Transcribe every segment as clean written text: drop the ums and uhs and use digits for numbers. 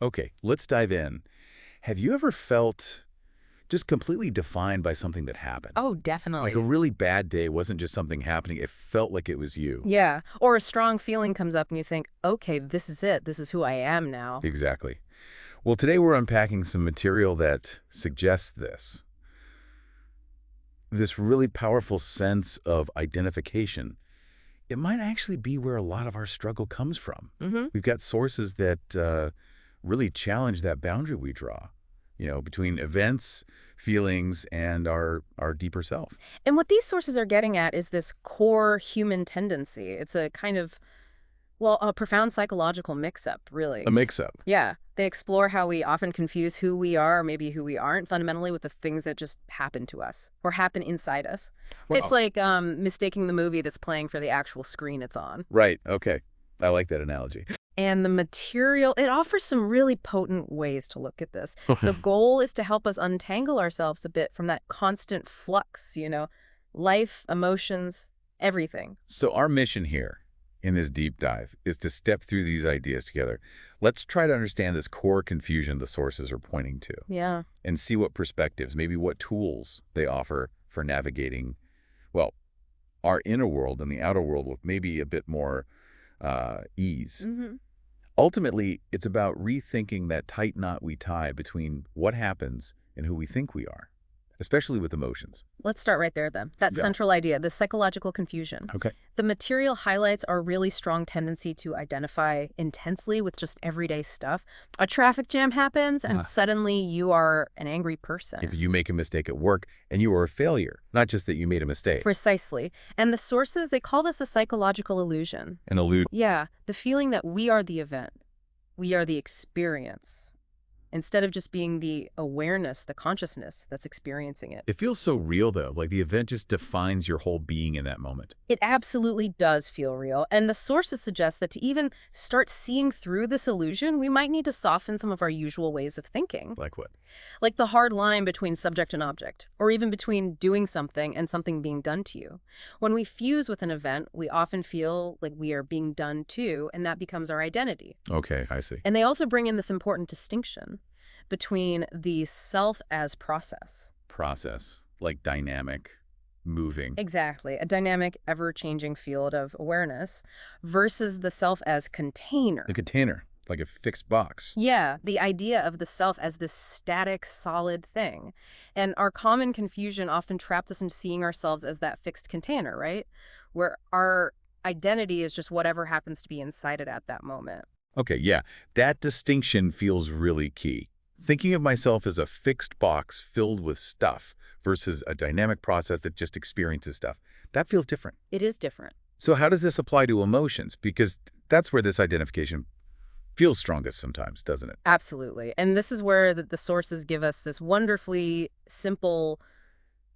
Okay, let's dive in. Have you ever felt just completely defined by something that happened? Oh, Like a definitely. really bad day wasn't just something happening, it felt like it was you. Yeah. Or a strong feeling comes up and you think, okay, this is it. This is who I am now. Exactly. Well, today we're unpacking some material that suggests this. This really powerful sense of identification. It might actually be where a lot of our struggle comes from. hmm We've got sources that really challenge that boundary we draw, between events, feelings, and our deeper self. And what these sources are getting at is this core human tendency. It's a kind of, well, a profound psychological mix up, A really. mix-up. Yeah. They explore how we often confuse who we are, or maybe who we aren't, fundamentally with the things that just happen to us or happen inside us. It's Well, like mistaking the movie that's playing for the actual screen it's on. right. Okay. I like that analogy. And the material, it offers some really potent ways to look at this. The goal is to help us untangle ourselves a bit from that constant flux, life, emotions, everything. So our mission here in this deep dive is to step through these ideas together. Let's try to understand this core confusion the sources are pointing to Yeah. and see what perspectives, maybe what tools they offer for navigating, well, our inner world and the outer world with maybe a bit more ease. hmm Ultimately, it's about rethinking that tight knot we tie between what happens and who we think we are, especially with emotions. Let's start right there then. That Yeah. central idea, the psychological confusion. Okay. The material highlights our really strong tendency to identify intensely with just everyday stuff. A traffic jam happens and Ah. suddenly you are an angry If person. you make a mistake at work and you are a failure, not just that you made a mistake. Precisely. And the sources, they call this a psychological illusion. And allude. Yeah, the feeling that we are the event, we are the experience, instead of just being the awareness, the consciousness that's experiencing it. It feels so real, though, like the event just defines your whole being in that moment. It absolutely does feel real. And the sources suggest that to even start seeing through this illusion, we might need to soften some of our usual ways of thinking. Like what? Like the hard line between subject and object, or even between doing something and something being done to you. When we fuse with an event, we often feel like we are being done to, and that becomes our identity. Okay, I see. And they also bring in this important distinction between the self as process. Process, like dynamic, moving. Exactly, a dynamic, ever-changing field of awareness versus the self as container. The container, like a fixed box. Yeah, the idea of the self as this static, solid thing. And our common confusion often traps us into seeing ourselves as that fixed container, right? Where our identity is just whatever happens to be inside it at that moment. Okay, yeah, that distinction feels really key. Thinking of myself as a fixed box filled with stuff versus a dynamic process that just experiences stuff, that feels different. It is different. So how does this apply to emotions? Because that's where this identification feels strongest sometimes, doesn't it? Absolutely. And this is where the sources give us this wonderfully simple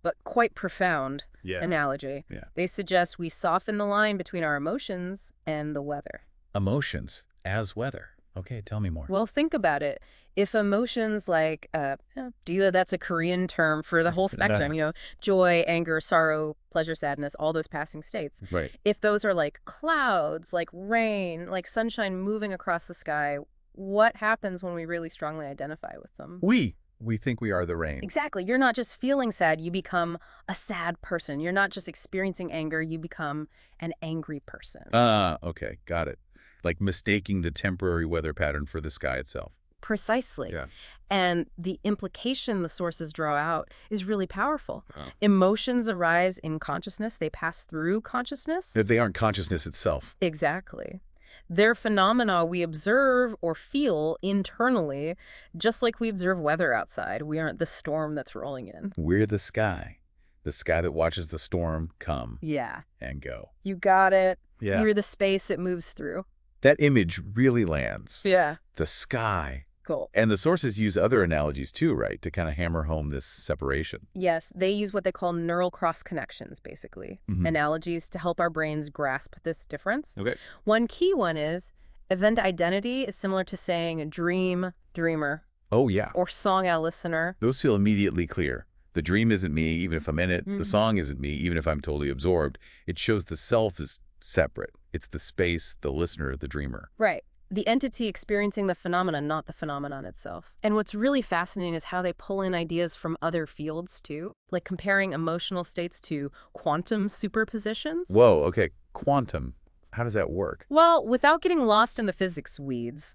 but quite profound Yeah. analogy. Yeah. They suggest we soften the line between our emotions and the weather. Emotions as weather. Okay, tell me more. Well, think about it. If emotions like, that's a Korean term for the whole spectrum, joy, anger, sorrow, pleasure, sadness, all those passing states. Right. If those are like clouds, like rain, like sunshine moving across the sky, what happens when we really strongly identify with them? We think we are the rain. Exactly. You're not just feeling sad, you become a sad person. You're not just experiencing anger, you become an angry person. Okay, got it. Like mistaking the temporary weather pattern for the sky itself. Precisely. Yeah. And the implication the sources draw out is really powerful. Oh. Emotions arise in consciousness, they pass through consciousness. That they aren't consciousness itself. Exactly. They're phenomena we observe or feel internally, just like we observe weather outside. We aren't the storm that's rolling in. We're the sky that watches the storm come Yeah. and go. You got it. Yeah. You're the space it moves through. That image really lands. Yeah. The sky. Cool. And the sources use other analogies too, right, to kind of hammer home this separation. Yes, they use what they call neural cross connections, basically. Mhm. Analogies to help our brains grasp this difference. Okay. One key one is event identity is similar to saying dream, dreamer, Oh, yeah. or song a listener. Those feel immediately clear. The dream isn't me, even if I'm in it. The Mhm. song isn't me, even if I'm totally absorbed. It shows the self is separate. It's the space, the listener, the dreamer. Right. The entity experiencing the phenomenon, not the phenomenon itself. And what's really fascinating is how they pull in ideas from other fields, too, like comparing emotional states to quantum superpositions. Whoa, okay, quantum. How does that work? Well, without getting lost in the physics weeds,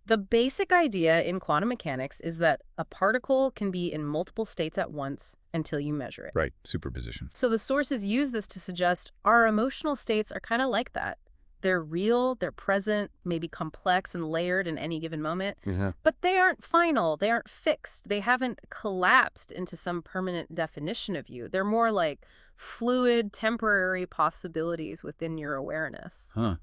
the basic idea in quantum mechanics is that a particle can be in multiple states at once until you measure it. Right, superposition. So the sources use this to suggest our emotional states are kind of like that. They're real, they're present, maybe complex and layered in any given moment, but they aren't final, they aren't fixed, they haven't collapsed into some permanent definition of you. They're more like fluid, temporary possibilities within your awareness. Huh.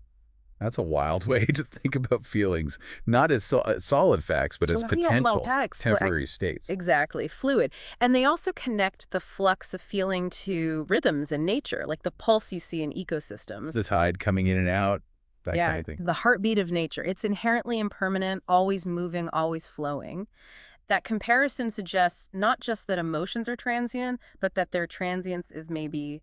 That's a wild way to think about feelings, not as solid facts, but as potential temporary states. Exactly, fluid. And they also connect the flux of feeling to rhythms in nature, like the pulse you see in ecosystems. The tide coming in and out, that kind of thing. The heartbeat of nature. It's inherently impermanent, always moving, always flowing. That comparison suggests not just that emotions are transient, but that their transience is maybe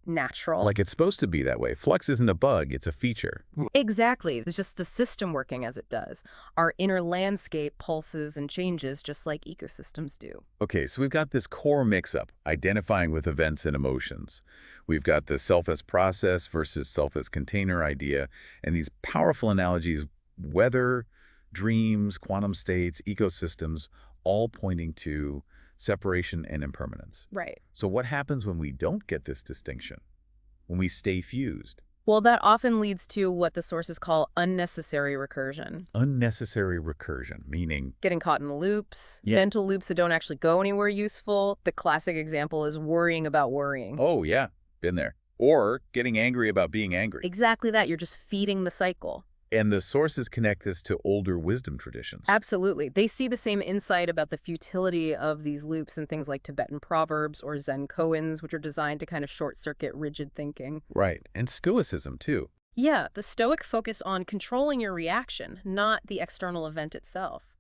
natural. Like it's supposed to be that way. Flux isn't a bug, it's a feature. Exactly. It's just the system working as it does. Our inner landscape pulses and changes just like ecosystems do. Okay, so we've got this core mix-up, identifying with events and emotions. We've got the self as process versus self as container idea, and these powerful analogies, weather, dreams, quantum states, ecosystems, all pointing to separation and impermanence. Right. So what happens when we don't get this distinction? When we stay fused? Well, that often leads to what the sources call unnecessary recursion. Unnecessary recursion, meaning? Getting caught in loops, mental loops that don't actually go anywhere useful. The classic example is worrying about worrying. Oh, yeah, been there. Or getting angry about being angry. Exactly that. You're just feeding the cycle. And the sources connect this to older wisdom traditions. Absolutely. They see the same insight about the futility of these loops in things like Tibetan proverbs or Zen koans, which are designed to kind of short-circuit rigid thinking. Right. And Stoicism, too. Yeah, the Stoic focus on controlling your reaction, not the external event itself.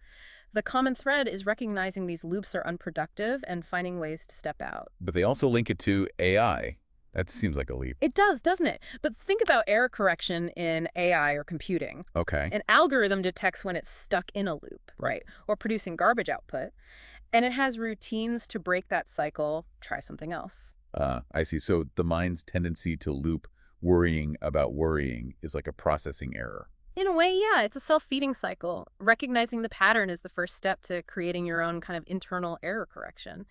The common thread is recognizing these loops are unproductive and finding ways to step out. But they also link it to AI. That seems like a leap. It does, doesn't it? But think about error correction in AI or computing. Okay. An algorithm detects when it's stuck in a loop, right? Or producing garbage output. And it has routines to break that cycle, try something else. I see. So the mind's tendency to loop worrying about worrying is like a processing error. In a way, yeah, it's a self-feeding cycle. Recognizing the pattern is the first step to creating your own kind of internal error correction.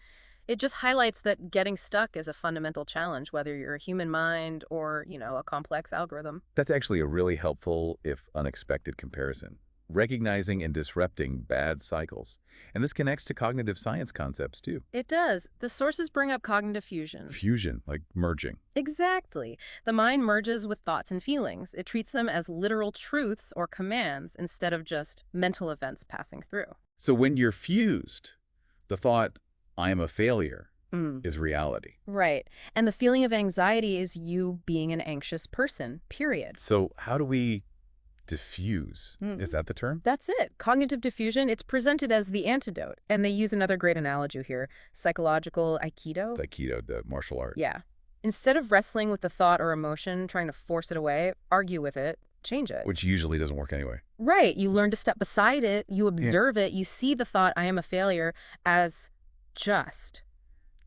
It just highlights that getting stuck is a fundamental challenge, whether you're a human mind or, a complex algorithm. That's actually a really helpful, if unexpected, comparison. Recognizing and disrupting bad cycles. And this connects to cognitive science concepts, too. It does. The sources bring up cognitive fusion. Fusion, like merging. Exactly. The mind merges with thoughts and feelings. It treats them as literal truths or commands instead of just mental events passing through. So when you're fused, the thought, I am a failure, is reality. Right. And the feeling of anxiety is you being an anxious person, period. So how do we diffuse? Is that the term? That's it. Cognitive diffusion, it's presented as the antidote. And they use another great analogy here, psychological Aikido. Aikido, the martial art. Yeah. Instead of wrestling with the thought or emotion, trying to force it away, argue with it, change it. Which usually doesn't work anyway. Right. You learn to step beside it. You observe it. You see the thought, I am a failure, as just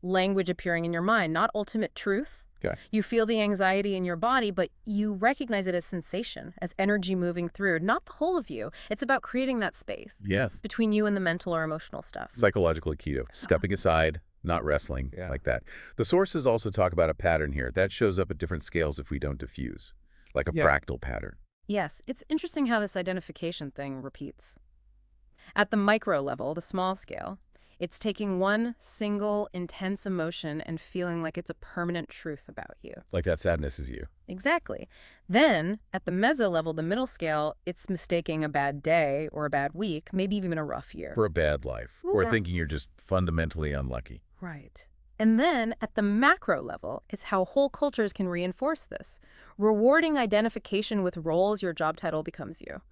language appearing in your mind, not ultimate truth. Okay. You feel the anxiety in your body, but you recognize it as sensation, as energy moving through, not the whole of you. It's about creating that space between you and the mental or emotional stuff. Psychological Aikido, stepping aside, not wrestling, like that. The sources also talk about a pattern here. That shows up at different scales if we don't diffuse, like a fractal pattern. Yes, it's interesting how this identification thing repeats. At the micro level, the small scale, it's taking one single intense emotion and feeling like it's a permanent truth about you. Like that sadness is you. Exactly. Then, at the meso level, the middle scale, it's mistaking a bad day or a bad week, maybe even a rough year. For a bad life. Or thinking you're just fundamentally unlucky. Right. And then, at the macro level, it's how whole cultures can reinforce this. Rewarding identification with roles your job title becomes you.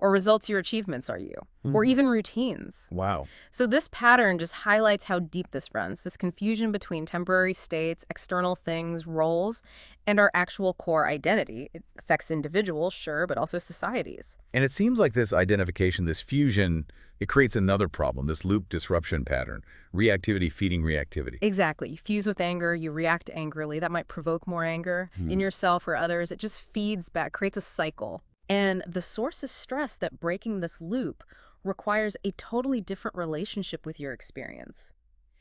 or results your achievements are you, or Mhm. even routines. Wow. So this pattern just highlights how deep this runs, this confusion between temporary states, external things, roles, and our actual core identity. It affects individuals, sure, but also societies. And it seems like this identification, this fusion, it creates another problem, this loop disruption pattern, reactivity feeding reactivity. Exactly. You fuse with anger, you react angrily. That might provoke more anger in yourself or others. It just feeds back, creates a cycle. And the sources stress that breaking this loop requires a totally different relationship with your experience.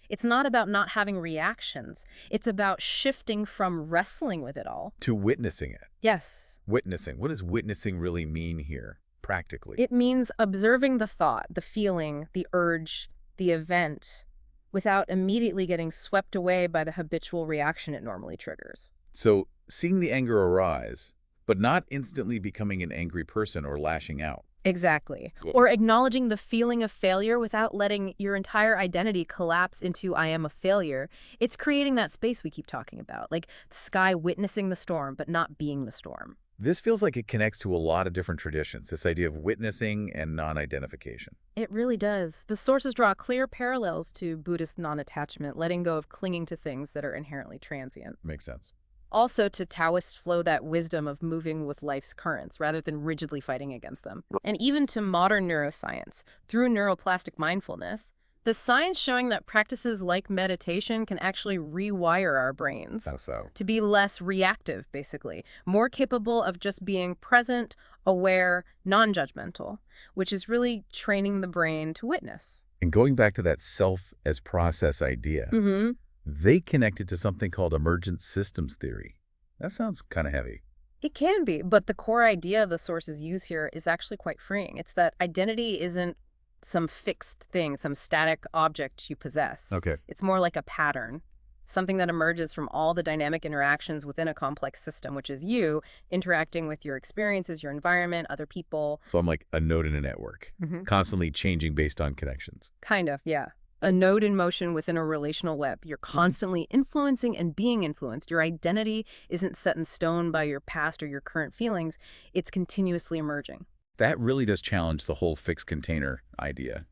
It's not about not having reactions. It's about shifting from wrestling with it all. To witnessing it. Yes. Witnessing. What does witnessing really mean here, practically? It means observing the thought, the feeling, the urge, the event, without immediately getting swept away by the habitual reaction it normally triggers. So, seeing the anger arise, but not instantly becoming an angry person or lashing out. Exactly. Whoa. Or acknowledging the feeling of failure without letting your entire identity collapse into I am a failure. It's creating that space we keep talking about, like the sky witnessing the storm, but not being the storm. This feels like it connects to a lot of different traditions, this idea of witnessing and non-identification. It really does. The sources draw clear parallels to Buddhist non-attachment, letting go of clinging to things that are inherently transient. Makes sense. Also to Taoist flow, that wisdom of moving with life's currents rather than rigidly fighting against them. And even to modern neuroscience, through neuroplastic mindfulness, the science showing that practices like meditation can actually rewire our brains How so? to be less reactive, basically, more capable of just being present, aware, non-judgmental, which is really training the brain to witness. And going back to that self as process idea, Mm-hmm. they connected to something called emergent systems theory. That sounds kind of heavy. It can be, but the core idea the sources use here is actually quite freeing. It's that identity isn't some fixed thing, some static object you possess. Okay. It's more like a pattern, something that emerges from all the dynamic interactions within a complex system, which is you interacting with your experiences, your environment, other people. So I'm like a node in a network, Mm-hmm. constantly changing based on connections. Kind of, yeah. A node in motion within a relational web. You're constantly influencing and being influenced. Your identity isn't set in stone by your past or your current feelings. It's continuously emerging. That really does challenge the whole fixed container idea.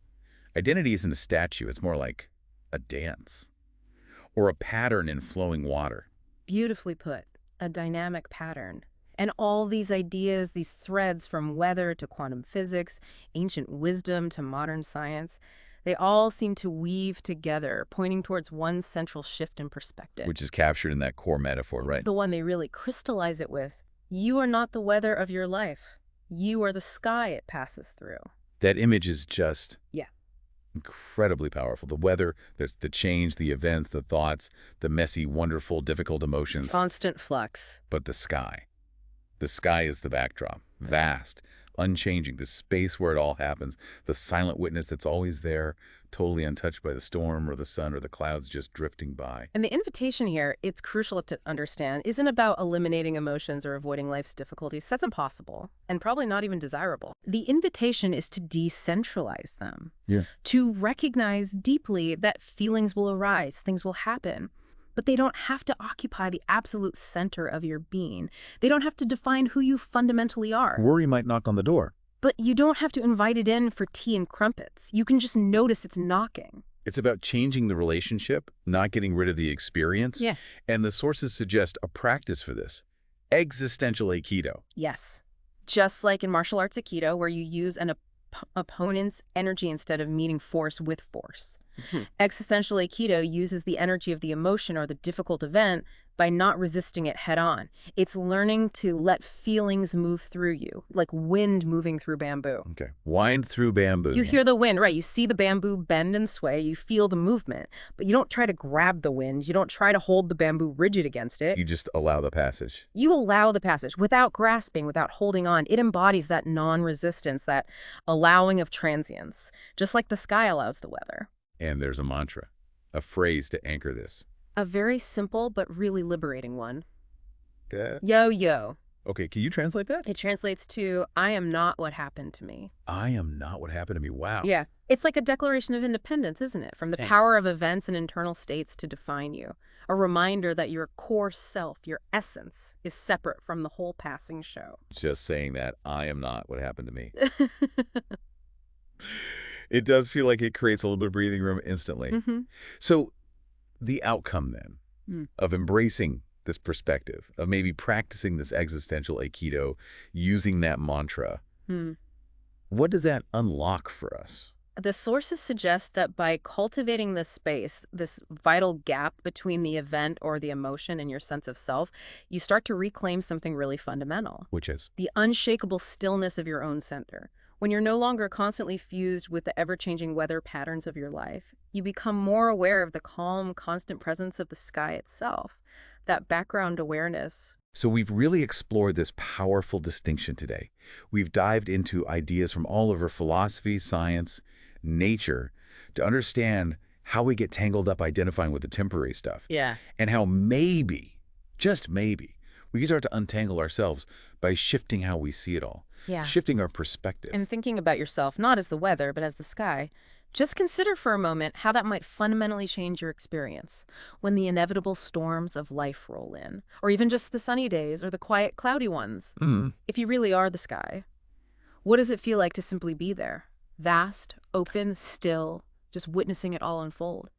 Identity isn't a statue, it's more like a dance or a pattern in flowing water. Beautifully put. A dynamic pattern. And all these ideas, these threads from weather to quantum physics, ancient wisdom to modern science, they all seem to weave together, pointing towards one central shift in perspective. Which is captured in that core metaphor, right? The one they really crystallize it with. You are not the weather of your life. You are the sky it passes through. That image is just Yeah. incredibly powerful. The weather, there's the change, the events, the thoughts, the messy, wonderful, difficult emotions. Constant flux. But the sky. The sky is the backdrop. Vast, unchanging, the space where it all happens, the silent witness that's always there, totally untouched by the storm or the sun or the clouds just drifting by. And the invitation here, it's crucial to understand, isn't about eliminating emotions or avoiding life's difficulties. That's impossible and probably not even desirable. The invitation is to decentralize them, to recognize deeply that feelings will arise, things will happen, but they don't have to occupy the absolute center of your being. They don't have to define who you fundamentally are. Worry might knock on the door. But you don't have to invite it in for tea and crumpets. You can just notice it's knocking. It's about changing the relationship, not getting rid of the experience. Yeah. And the sources suggest a practice for this. Existential Aikido. Yes. Just like in martial arts Aikido, where you use an opponent's energy instead of meeting force with force. Existential Aikido uses the energy of the emotion or the difficult event by not resisting it head on. It's learning to let feelings move through you, like wind moving through bamboo. Okay. Wind through bamboo. You hear the wind, right? You see the bamboo bend and sway. You feel the movement, but you don't try to grab the wind. You don't try to hold the bamboo rigid against it. You just allow the passage. You allow the passage without grasping, without holding on. It embodies that non-resistance, that allowing of transience, just like the sky allows the weather. And there's a mantra, a phrase to anchor this. A very simple but really liberating one. Okay. Yo-yo. Okay, can you translate that? It translates to, I am not what happened to me. I am not what happened to me. Wow. Yeah. It's like a declaration of independence, isn't it? From the Dang. power of events and internal states to define you. A reminder that your core self, your essence, is separate from the whole passing show. Just saying that I am not what happened to me. It does feel like it creates a little bit of breathing room instantly. hmm So the outcome then Mm. of embracing this perspective, of maybe practicing this existential Aikido, using that mantra, Hmm. what does that unlock for us? The sources suggest that by cultivating this space, this vital gap between the event or the emotion and your sense of self, you start to reclaim something really fundamental. Which is, The unshakable stillness of your own center. When you're no longer constantly fused with the ever-changing weather patterns of your life, you become more aware of the calm, constant presence of the sky itself. That background awareness. so we've really explored this powerful distinction today. We've dived into ideas from all over philosophy, science, nature, to understand how we get tangled up identifying with the temporary stuff, Yeah. and how maybe, just maybe, we can start to untangle ourselves by shifting how we see it all, Yeah. shifting our perspective. And thinking about yourself not as the weather, but as the sky, just consider for a moment how that might fundamentally change your experience when the inevitable storms of life roll in, or even just the sunny days or the quiet, cloudy ones. Mm. If you really are the sky, what does it feel like to simply be there? Vast, open, still, just witnessing it all unfold.